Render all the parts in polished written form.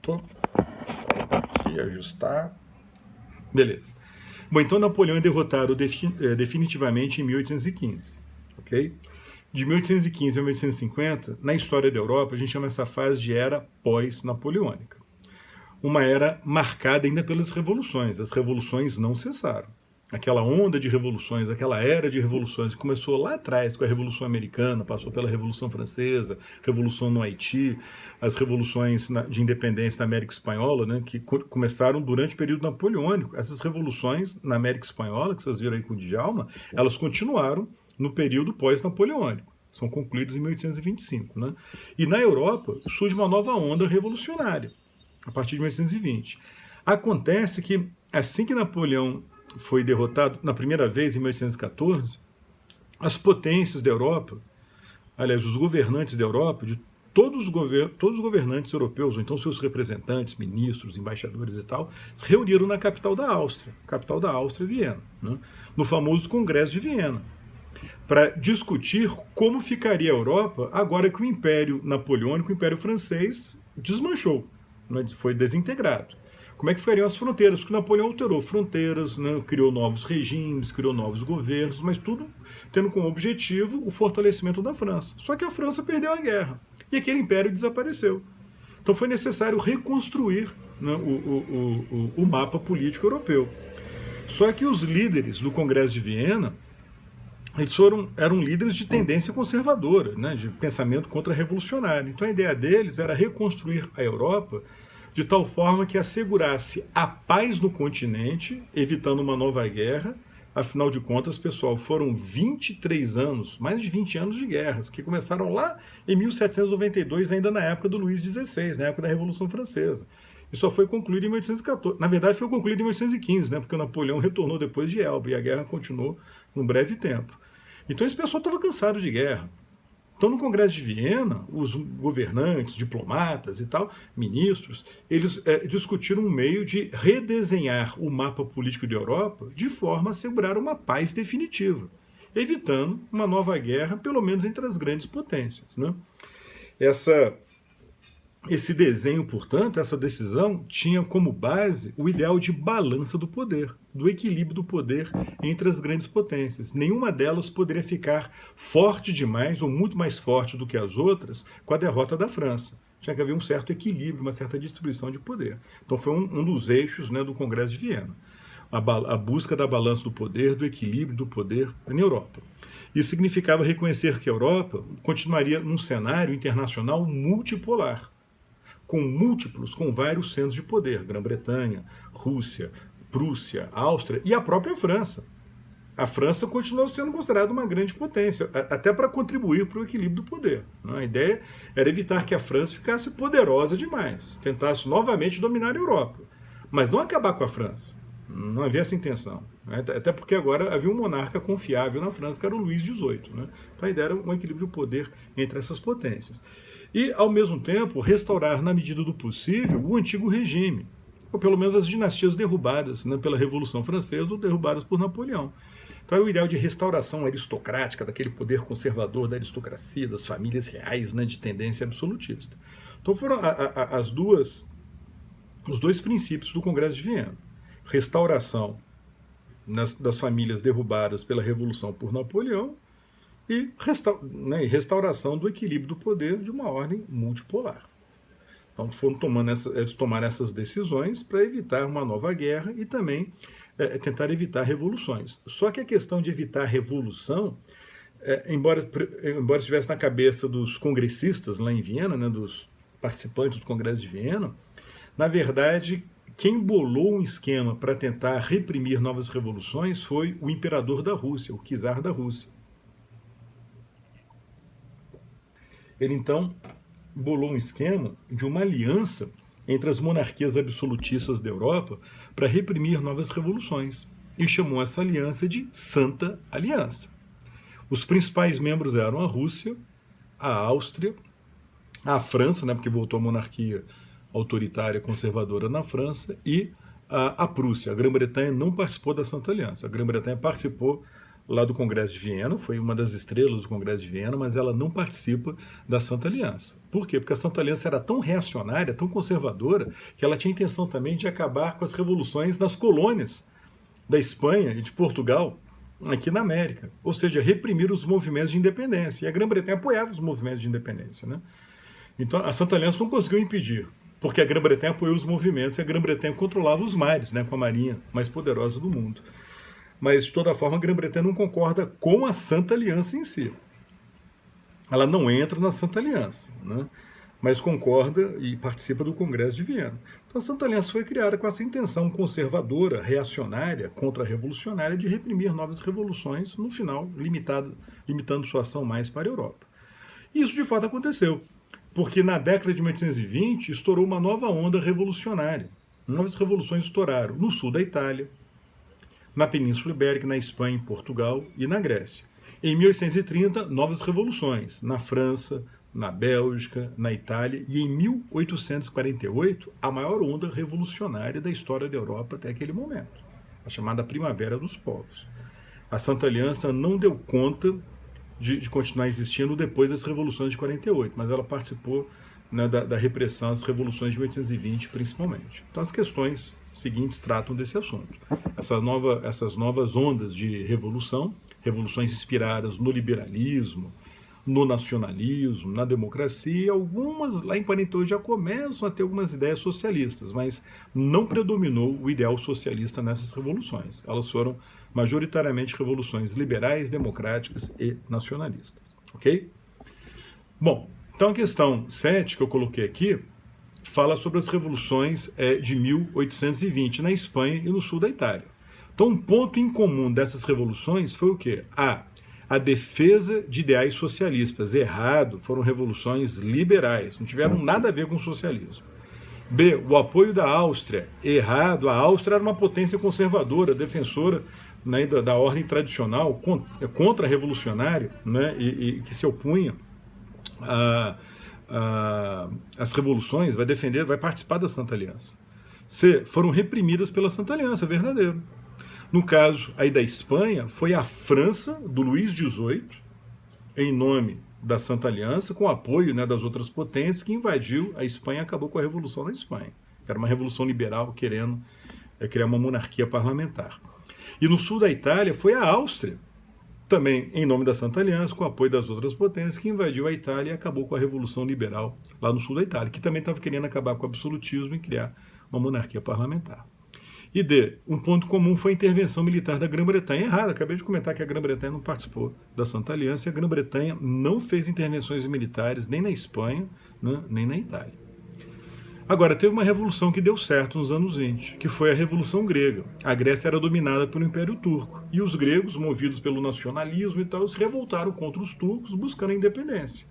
Voltou. Aqui, ajustar. Beleza. Bom, então Napoleão é derrotado definitivamente em 1815, ok? De 1815 a 1850, na história da Europa, a gente chama essa fase de era pós-napoleônica. Uma era marcada ainda pelas revoluções. As revoluções não cessaram. Aquela onda de revoluções, aquela era de revoluções que começou lá atrás com a Revolução Americana, passou pela Revolução Francesa, Revolução no Haiti, as revoluções de independência na América Espanhola, né, que começaram durante o período napoleônico. Essas revoluções na América Espanhola, que vocês viram aí com o Djalma, elas continuaram no período pós-napoleônico. São concluídas em 1825. Né? E na Europa surge uma nova onda revolucionária, a partir de 1820. Acontece que, assim que Napoleão foi derrotado na primeira vez, em 1814, as potências da Europa, aliás, os governantes da Europa, de todos os governantes europeus, ou então seus representantes, ministros, embaixadores e tal, se reuniram na capital da Áustria, Viena, né, no famoso Congresso de Viena, para discutir como ficaria a Europa agora que o Império Napoleônico, o Império Francês, desmanchou, né, foi desintegrado. Como é que ficariam as fronteiras? Porque Napoleão alterou fronteiras, né, criou novos regimes, criou novos governos, mas tudo tendo como objetivo o fortalecimento da França. Só que a França perdeu a guerra e aquele império desapareceu. Então foi necessário reconstruir, né, o mapa político europeu. Só que os líderes do Congresso de Viena, eram líderes de tendência conservadora, né, de pensamento contra-revolucionário. Então a ideia deles era reconstruir a Europa de tal forma que assegurasse a paz no continente, evitando uma nova guerra. Afinal de contas, pessoal, foram 23 anos, mais de 20 anos de guerras, que começaram lá em 1792, ainda na época do Luís XVI, na época da Revolução Francesa. E só foi concluído em 1814. Na verdade, foi concluído em 1815, né, porque o Napoleão retornou depois de Elba, e a guerra continuou num breve tempo. Então esse pessoal estava cansado de guerra. Então, no Congresso de Viena, os governantes, diplomatas e tal, ministros, eles discutiram um meio de redesenhar o mapa político da Europa de forma a assegurar uma paz definitiva, evitando uma nova guerra, pelo menos entre as grandes potências. Né? Esse desenho, portanto, essa decisão, tinha como base o ideal de balança do poder, do equilíbrio do poder entre as grandes potências. Nenhuma delas poderia ficar forte demais ou muito mais forte do que as outras com a derrota da França. Tinha que haver um certo equilíbrio, uma certa distribuição de poder. Então foi um dos eixos, né, do Congresso de Viena. A busca da balança do poder, do equilíbrio do poder na Europa. Isso significava reconhecer que a Europa continuaria num cenário internacional multipolar, com vários centros de poder, Grã-Bretanha, Rússia, Prússia, Áustria e a própria França. A França continuou sendo considerada uma grande potência, até para contribuir para o equilíbrio do poder. A ideia era evitar que a França ficasse poderosa demais, tentasse novamente dominar a Europa, mas não acabar com a França. Não havia essa intenção. Até porque agora havia um monarca confiável na França, que era o Luís XVIII. Então a ideia era um equilíbrio de poder entre essas potências. E, ao mesmo tempo, restaurar, na medida do possível, o antigo regime, ou pelo menos as dinastias derrubadas, né, pela Revolução Francesa ou derrubadas por Napoleão. Então era o ideal de restauração aristocrática, daquele poder conservador da aristocracia, das famílias reais, né, de tendência absolutista. Então foram os dois princípios do Congresso de Viena. Restauração das famílias derrubadas pela Revolução por Napoleão, e restauração do equilíbrio do poder de uma ordem multipolar. Então foram tomar essas decisões para evitar uma nova guerra e também tentar evitar revoluções. Só que a questão de evitar revolução, embora estivesse na cabeça dos congressistas lá em Viena, né, dos participantes do Congresso de Viena, na verdade, quem bolou um esquema para tentar reprimir novas revoluções foi o imperador da Rússia, o czar da Rússia. Ele, então, bolou um esquema de uma aliança entre as monarquias absolutistas da Europa para reprimir novas revoluções e chamou essa aliança de Santa Aliança. Os principais membros eram a Rússia, a Áustria, a França, né, porque voltou a monarquia autoritária conservadora na França, e a Prússia. A Grã-Bretanha não participou da Santa Aliança. A Grã-Bretanha participou lá do Congresso de Viena, foi uma das estrelas do Congresso de Viena, mas ela não participa da Santa Aliança. Por quê? Porque a Santa Aliança era tão reacionária, tão conservadora, que ela tinha intenção também de acabar com as revoluções nas colônias da Espanha e de Portugal, aqui na América. Ou seja, reprimir os movimentos de independência. E a Grã-Bretanha apoiava os movimentos de independência, né? Então, a Santa Aliança não conseguiu impedir, porque a Grã-Bretanha apoiou os movimentos e a Grã-Bretanha controlava os mares, né, com a marinha mais poderosa do mundo. Mas, de toda forma, a Grã-Bretanha não concorda com a Santa Aliança em si. Ela não entra na Santa Aliança, né, mas concorda e participa do Congresso de Viena. Então, a Santa Aliança foi criada com essa intenção conservadora, reacionária, contra-revolucionária de reprimir novas revoluções, no final, limitando sua ação mais para a Europa. E isso, de fato, aconteceu. Porque na década de 1820 estourou uma nova onda revolucionária. Novas revoluções estouraram no sul da Itália, na Península Ibérica, na Espanha, em Portugal e na Grécia. Em 1830, novas revoluções na França, na Bélgica, na Itália, e em 1848, a maior onda revolucionária da história da Europa até aquele momento, a chamada Primavera dos Povos. A Santa Aliança não deu conta de continuar existindo depois das revoluções de 48, mas ela participou, né, da repressão às revoluções de 1820, principalmente. Então, as questões seguintes tratam desse assunto. Essas novas ondas de revoluções inspiradas no liberalismo, no nacionalismo, na democracia, algumas lá em 48 já começam a ter algumas ideias socialistas, mas não predominou o ideal socialista nessas revoluções. Elas foram majoritariamente revoluções liberais, democráticas e nacionalistas. Ok? Bom, então a questão 7 que eu coloquei aqui fala sobre as revoluções de 1820 na Espanha e no sul da Itália. Então, um ponto em comum dessas revoluções foi o quê? A defesa de ideais socialistas. Errado, foram revoluções liberais, não tiveram nada a ver com o socialismo. B, o apoio da Áustria. Errado, a Áustria era uma potência conservadora, defensora, né, da ordem tradicional, contra-revolucionária, né, e que se opunha às revoluções, vai participar da Santa Aliança. C, foram reprimidas pela Santa Aliança, verdadeiro. No caso aí da Espanha, foi a França, do Luís XVIII, em nome da Santa Aliança, com apoio, né, das outras potências, que invadiu a Espanha e acabou com a Revolução da Espanha. Era uma revolução liberal querendo criar uma monarquia parlamentar. E no sul da Itália foi a Áustria, também em nome da Santa Aliança, com apoio das outras potências, que invadiu a Itália e acabou com a Revolução Liberal lá no sul da Itália, que também estava querendo acabar com o absolutismo e criar uma monarquia parlamentar. E D, um ponto comum foi a intervenção militar da Grã-Bretanha. Errado, acabei de comentar que a Grã-Bretanha não participou da Santa Aliança e a Grã-Bretanha não fez intervenções militares nem na Espanha, né, nem na Itália. Agora, teve uma revolução que deu certo nos anos 20, que foi a Revolução Grega. A Grécia era dominada pelo Império Turco e os gregos, movidos pelo nacionalismo e tal, se revoltaram contra os turcos buscando a independência.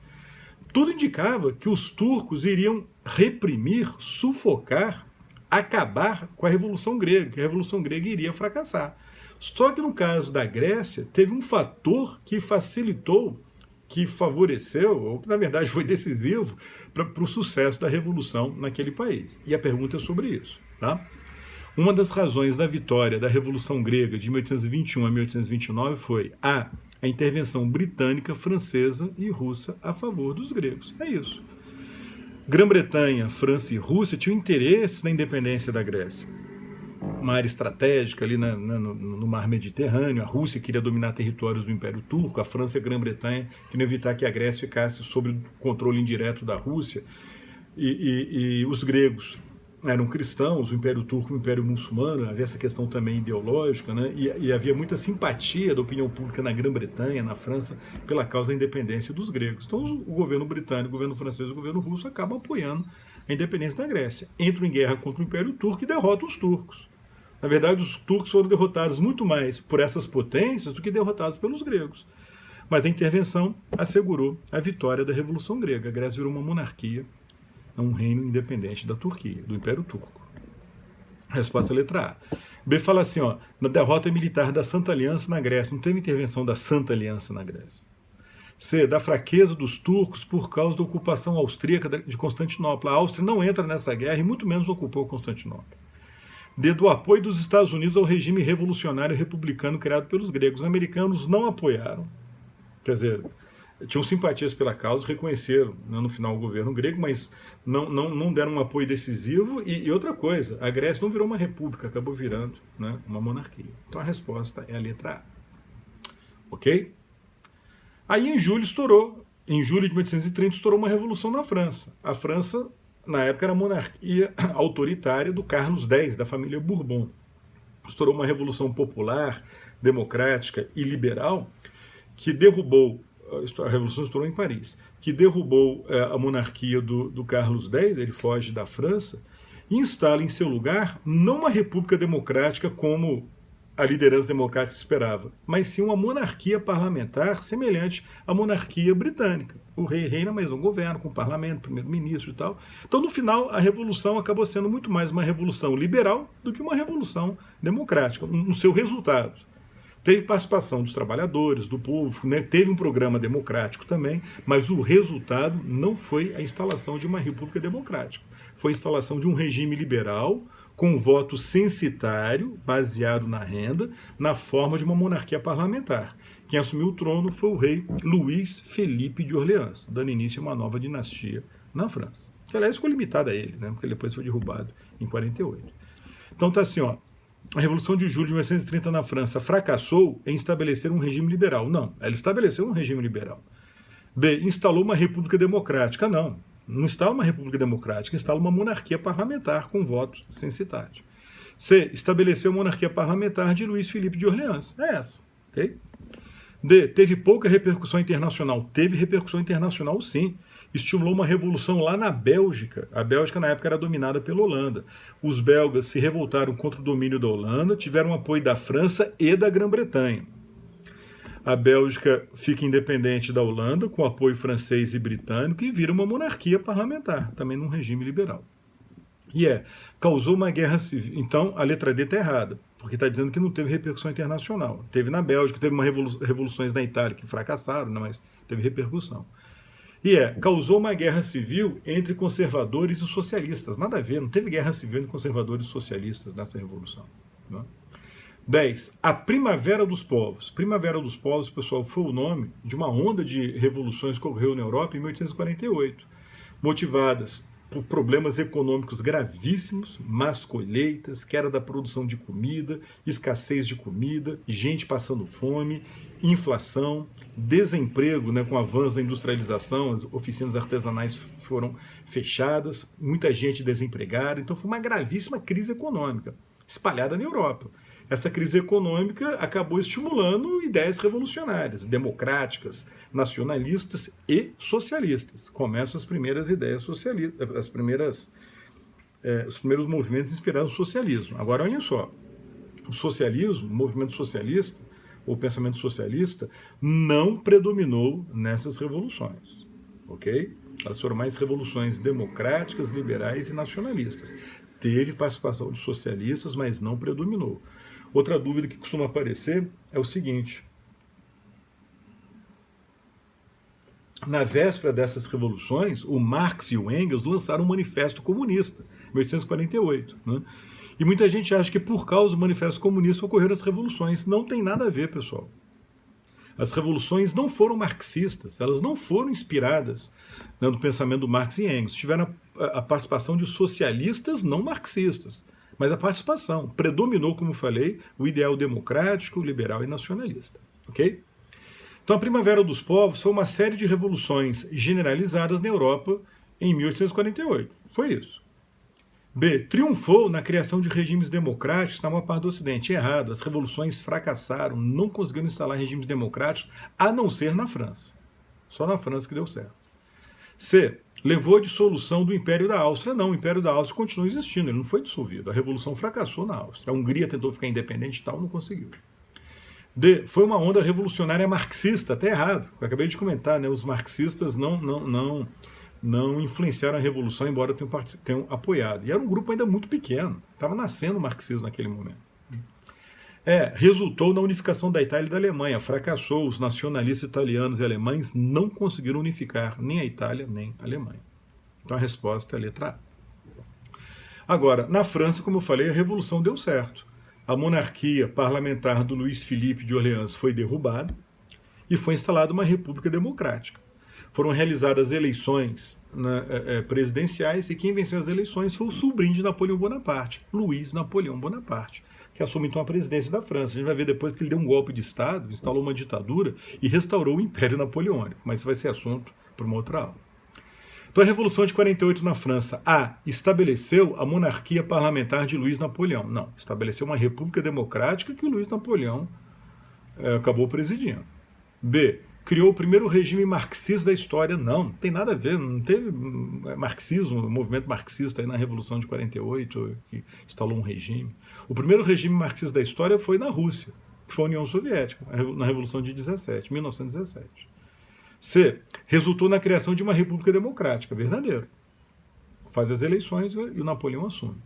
Tudo indicava que os turcos iriam reprimir, sufocar, acabar com a Revolução Grega, que a Revolução Grega iria fracassar. Só que no caso da Grécia, teve um fator que facilitou, que favoreceu, ou que na verdade foi decisivo para o sucesso da Revolução naquele país. E a pergunta é sobre isso. Tá? Uma das razões da vitória da Revolução Grega de 1821 a 1829 foi a intervenção britânica, francesa e russa a favor dos gregos. É isso. Grã-Bretanha, França e Rússia tinham interesse na independência da Grécia. Uma área estratégica ali no mar Mediterrâneo. A Rússia queria dominar territórios do Império Turco, a França e a Grã-Bretanha queriam evitar que a Grécia ficasse sob o controle indireto da Rússia. E os gregos eram cristãos, o Império Turco, o Império Muçulmano, havia essa questão também ideológica, né? E havia muita simpatia da opinião pública na Grã-Bretanha, na França, pela causa da independência dos gregos. Então o governo britânico, o governo francês e o governo russo acabam apoiando a independência da Grécia. Entram em guerra contra o Império Turco e derrotam os turcos. Na verdade, os turcos foram derrotados muito mais por essas potências do que derrotados pelos gregos. Mas a intervenção assegurou a vitória da Revolução Grega. A Grécia virou uma monarquia, um reino independente da Turquia, do Império Turco. Resposta letra A. B fala assim, ó, na derrota militar da Santa Aliança na Grécia. Não teve intervenção da Santa Aliança na Grécia. C, da fraqueza dos turcos por causa da ocupação austríaca de Constantinopla. A Áustria não entra nessa guerra e muito menos ocupou Constantinopla. D, do apoio dos Estados Unidos ao regime revolucionário republicano criado pelos gregos. Os americanos não apoiaram. Quer dizer, tinham simpatias pela causa, reconheceram, né, no final o governo grego, mas não deram um apoio decisivo. E outra coisa, a Grécia não virou uma república, acabou virando, né, uma monarquia. Então a resposta é a letra A. Ok? Aí em julho de 1830 estourou uma revolução na França. A França, na época, era a monarquia autoritária do Carlos X, da família Bourbon. Estourou uma revolução popular, democrática e liberal que derrubou, a revolução estourou em Paris, que derrubou a monarquia do Carlos X, ele foge da França, e instala em seu lugar não uma república democrática como a liderança democrática esperava, mas sim uma monarquia parlamentar semelhante à monarquia britânica. O rei reina, mas não governa, com o parlamento, primeiro-ministro e tal. Então, no final, a revolução acabou sendo muito mais uma revolução liberal do que uma revolução democrática, no seu resultado. Teve participação dos trabalhadores, do povo, né? Teve um programa democrático também, mas o resultado não foi a instalação de uma república democrática. Foi a instalação de um regime liberal com voto censitário, baseado na renda, na forma de uma monarquia parlamentar. Quem assumiu o trono foi o rei Luís Felipe de Orleans, dando início a uma nova dinastia na França. Que, aliás, ficou limitada a ele, né? Porque ele depois foi derrubado em 48. Então tá assim, ó. A Revolução de Julho de 1930 na França fracassou em estabelecer um regime liberal. Não, ela estabeleceu um regime liberal. B, instalou uma república democrática. Não instala uma república democrática, instala uma monarquia parlamentar com voto censitário. C, estabeleceu a monarquia parlamentar de Luís Felipe de Orleans. É essa, ok? D, teve pouca repercussão internacional. Teve repercussão internacional, sim. Estimulou uma revolução lá na Bélgica. A Bélgica, na época, era dominada pela Holanda. Os belgas se revoltaram contra o domínio da Holanda, tiveram apoio da França e da Grã-Bretanha. A Bélgica fica independente da Holanda, com apoio francês e britânico, e vira uma monarquia parlamentar, também num regime liberal. Causou uma guerra civil. Então, a letra D está errada, porque está dizendo que não teve repercussão internacional. Teve na Bélgica, teve revoluções na Itália que fracassaram, mas teve repercussão. Causou uma guerra civil entre conservadores e socialistas. Nada a ver, não teve guerra civil entre conservadores e socialistas nessa revolução. Né? 10. A Primavera dos Povos. Primavera dos Povos, pessoal, foi o nome de uma onda de revoluções que ocorreu na Europa em 1848, motivadas por problemas econômicos gravíssimos, más colheitas, queda da produção de comida, escassez de comida, gente passando fome, inflação, desemprego, né, com o avanço da industrialização, as oficinas artesanais foram fechadas, muita gente desempregada, então foi uma gravíssima crise econômica espalhada na Europa. Essa crise econômica acabou estimulando ideias revolucionárias, democráticas, nacionalistas e socialistas. Começam as primeiras ideias socialistas, os primeiros movimentos inspirados no socialismo. Agora, olhem só, o socialismo, o movimento socialista, o pensamento socialista, não predominou nessas revoluções, ok? Elas foram mais revoluções democráticas, liberais e nacionalistas. Teve participação de socialistas, mas não predominou. Outra dúvida que costuma aparecer é o seguinte: na véspera dessas revoluções, o Marx e o Engels lançaram um manifesto comunista, em 1848. Né? E muita gente acha que por causa do manifesto comunista ocorreram as revoluções. Não tem nada a ver, pessoal. As revoluções não foram marxistas, elas não foram inspiradas, né, no pensamento do Marx e Engels. Tiveram a participação de socialistas não marxistas. Mas a participação predominou, como falei, o ideal democrático, liberal e nacionalista. Ok? Então, a Primavera dos Povos foi uma série de revoluções generalizadas na Europa em 1848. Foi isso. B. Triunfou na criação de regimes democráticos na maior parte do Ocidente. Errado. As revoluções fracassaram, não conseguiram instalar regimes democráticos, a não ser na França. Só na França que deu certo. C. Levou à dissolução do Império da Áustria. Não, o Império da Áustria continua existindo, ele não foi dissolvido. A Revolução fracassou na Áustria. A Hungria tentou ficar independente e tal, não conseguiu. D. Foi uma onda revolucionária marxista, até errado. Eu acabei de comentar, né? Os marxistas não influenciaram a Revolução, embora tenham apoiado. E era um grupo ainda muito pequeno. Estava nascendo o marxismo naquele momento. Resultou na unificação da Itália e da Alemanha. Fracassou, os nacionalistas italianos e alemães não conseguiram unificar nem a Itália nem a Alemanha. Então a resposta é a letra A. Agora, na França, como eu falei, a Revolução deu certo. A monarquia parlamentar do Luís Filipe de Orleans foi derrubada e foi instalada uma república democrática. Foram realizadas eleições presidenciais e quem venceu as eleições foi o sobrinho de Napoleão Bonaparte, Luís Napoleão Bonaparte, que assume então a presidência da França. A gente vai ver depois que ele deu um golpe de Estado, instalou uma ditadura e restaurou o Império Napoleônico, mas isso vai ser assunto para uma outra aula. Então a Revolução de 48 na França, estabeleceu a monarquia parlamentar de Luís Napoleão. Não, estabeleceu uma república democrática que o Luís Napoleão acabou presidindo. B, criou o primeiro regime marxista da história. Não tem nada a ver, não teve marxismo, movimento marxista aí na Revolução de 48, que instalou um regime. O primeiro regime marxista da história foi na Rússia, que foi a União Soviética, na Revolução de 1917. C, resultou na criação de uma república democrática, verdadeiro. Faz as eleições e o Napoleão assume.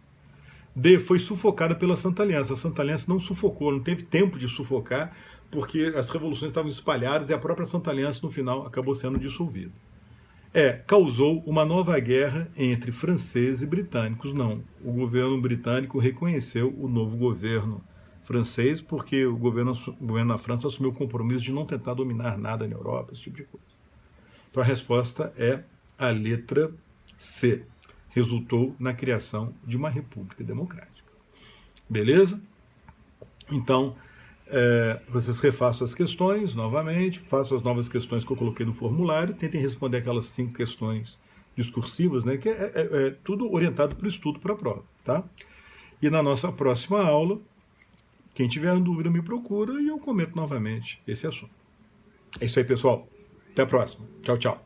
D, foi sufocada pela Santa Aliança. A Santa Aliança não sufocou, não teve tempo de sufocar, porque as revoluções estavam espalhadas e a própria Santa Aliança, no final, acabou sendo dissolvida. E, causou uma nova guerra entre franceses e britânicos. Não, o governo britânico reconheceu o novo governo francês, porque o governo da França assumiu o compromisso de não tentar dominar nada na Europa, esse tipo de coisa. Então a resposta é a letra C. Resultou na criação de uma república democrática. Beleza? Então, vocês refaçam as questões novamente, façam as novas questões que eu coloquei no formulário, tentem responder aquelas 5 questões discursivas, né, que é tudo orientado para o estudo para a prova. Tá? E na nossa próxima aula, quem tiver dúvida me procura e eu comento novamente esse assunto. É isso aí, pessoal. Até a próxima. Tchau, tchau.